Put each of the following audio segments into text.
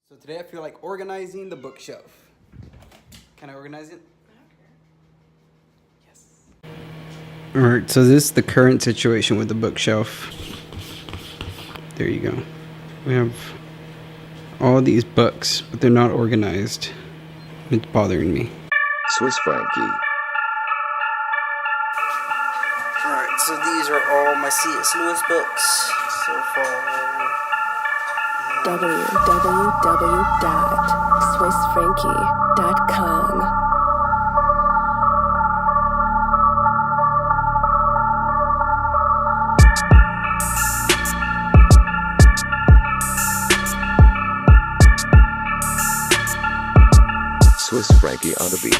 So today I feel like organizing the bookshelf. Can I organize it? Yes. Alright, so this is the current situation with the bookshelf. There you go. We have all these books, but they're not organized. It's bothering me. Swiss Frankie. Alright, so these are all my C.S Lewis books so far. www.swissfrankie.com. Swiss Frankie on the beat.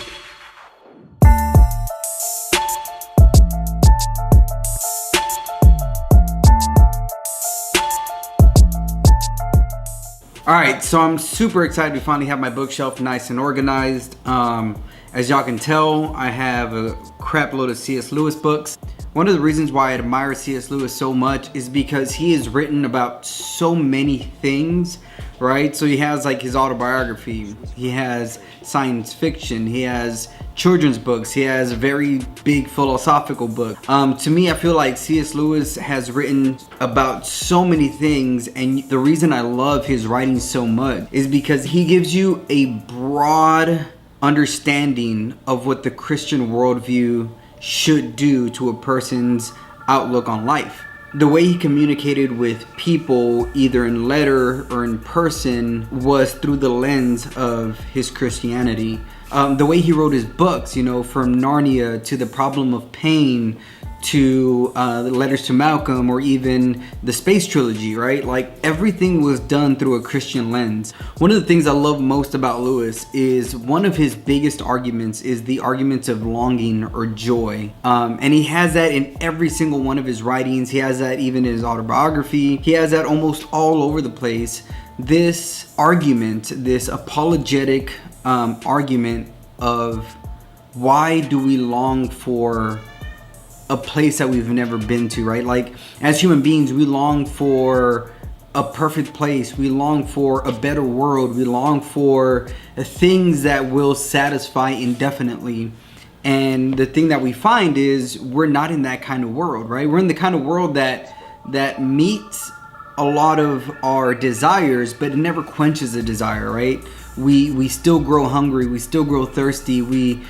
Alright, so I'm super excited to finally have my bookshelf nice and organized. As y'all can tell, I have a crap load of C.S. Lewis books. One of the reasons why I admire C.S. Lewis so much is because he has written about so many things, right? So he has like his autobiography, he has science fiction, he has children's books, he has a very big philosophical book. To me, I feel like C.S. Lewis has written about so many things, and the reason I love his writing so much is because he gives you a broad understanding of what the Christian worldview should do to a person's outlook on life. The way he communicated with people, either in letter or in person, was through the lens of his Christianity. The way he wrote his books, you know, from Narnia to The Problem of Pain to the Letters to Malcolm, or even the Space Trilogy, right? Like, everything was done through a Christian lens. One of the things I love most about Lewis is one of his biggest arguments is the arguments of longing or joy. And he has that in every single one of his writings. He has that even in his autobiography. He has that almost all over the place. This argument, this apologetic argument of why do we long for a place that we've never been to, right? Like, as human beings, we long for a perfect place. We long for a better world. We long for things that will satisfy indefinitely. And the thing that we find is we're not in that kind of world, right? We're in the kind of world that meets a lot of our desires, but it never quenches a desire, right? We still grow hungry, we still grow thirsty, we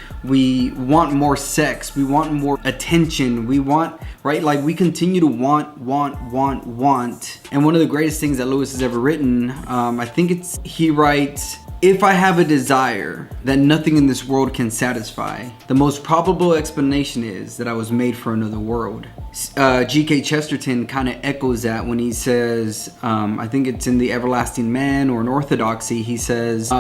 want more sex, we want more attention, we want, right? Like, we continue to want. And one of the greatest things that Lewis has ever written, I think he writes, "If I have a desire that nothing in this world can satisfy, the most probable explanation is that I was made for another world." G.K. Chesterton kind of echoes that when he says, I think it's in The Everlasting Man or in Orthodoxy, he says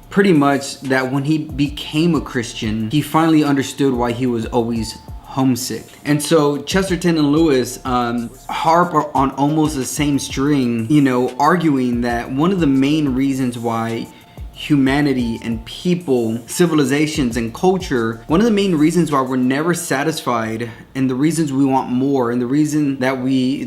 pretty much that when he became a Christian, he finally understood why he was always homesick. And so Chesterton and Lewis harp on almost the same string, you know, arguing that one of the main reasons why humanity and people, civilizations and culture, one of the main reasons why we're never satisfied, and the reasons we want more, and the reason that we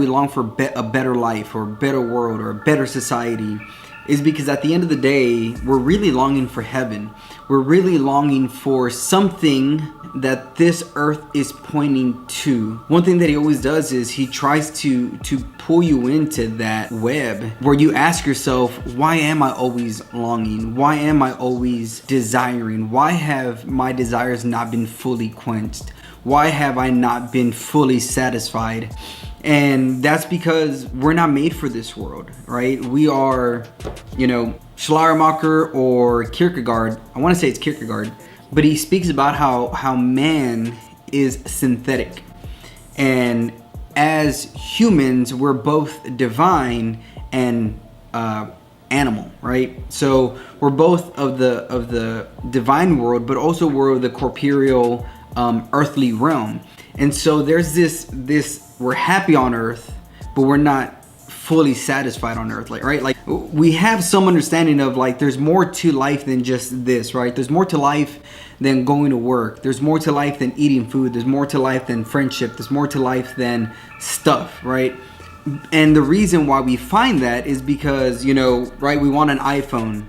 long for a better life or a better world or a better society, is because at the end of the day, we're really longing for heaven. We're really longing for something that this earth is pointing to. One thing that he always does is he tries to pull you into that web where you ask yourself, why am I always longing? Why am I always desiring? Why have my desires not been fully quenched? Why have I not been fully satisfied? And that's because we're not made for this world, right? We are, you know, Schleiermacher or Kierkegaard, I want to say it's Kierkegaard, but he speaks about how man is synthetic. And as humans, we're both divine and animal, right? So we're both of the divine world, but also we're of the corporeal, earthly realm. And so there's this we're happy on earth, but we're not fully satisfied on earth, like, right? Like, we have some understanding of, like, there's more to life than just this, right? There's more to life than going to work. There's more to life than eating food. There's more to life than friendship. There's more to life than stuff, right? And the reason why we find that is because, you know, right, we want an iPhone,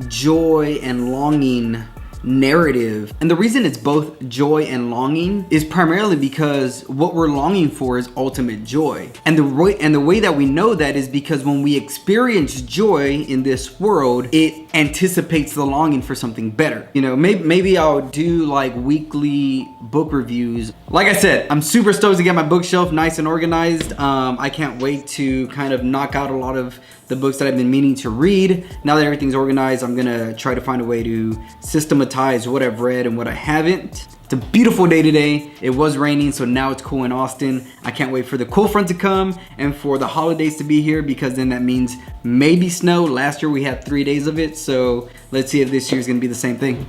joy and longing narrative. And the reason it's both joy and longing is primarily because what we're longing for is ultimate joy. And the way that we know that is because when we experience joy in this world, it anticipates the longing for something better. You know, maybe I'll do like weekly book reviews. Like I said, I'm super stoked to get my bookshelf nice and organized. I can't wait to kind of knock out a lot of the books that I've been meaning to read. Now that everything's organized, I'm gonna try to find a way to systematize what I've read and what I haven't. It's a beautiful day today. It was raining, so now it's cool in Austin. I can't wait for the cool front to come and for the holidays to be here, because then that means maybe snow. Last year we had 3 days of it, so let's see if this year's gonna be the same thing.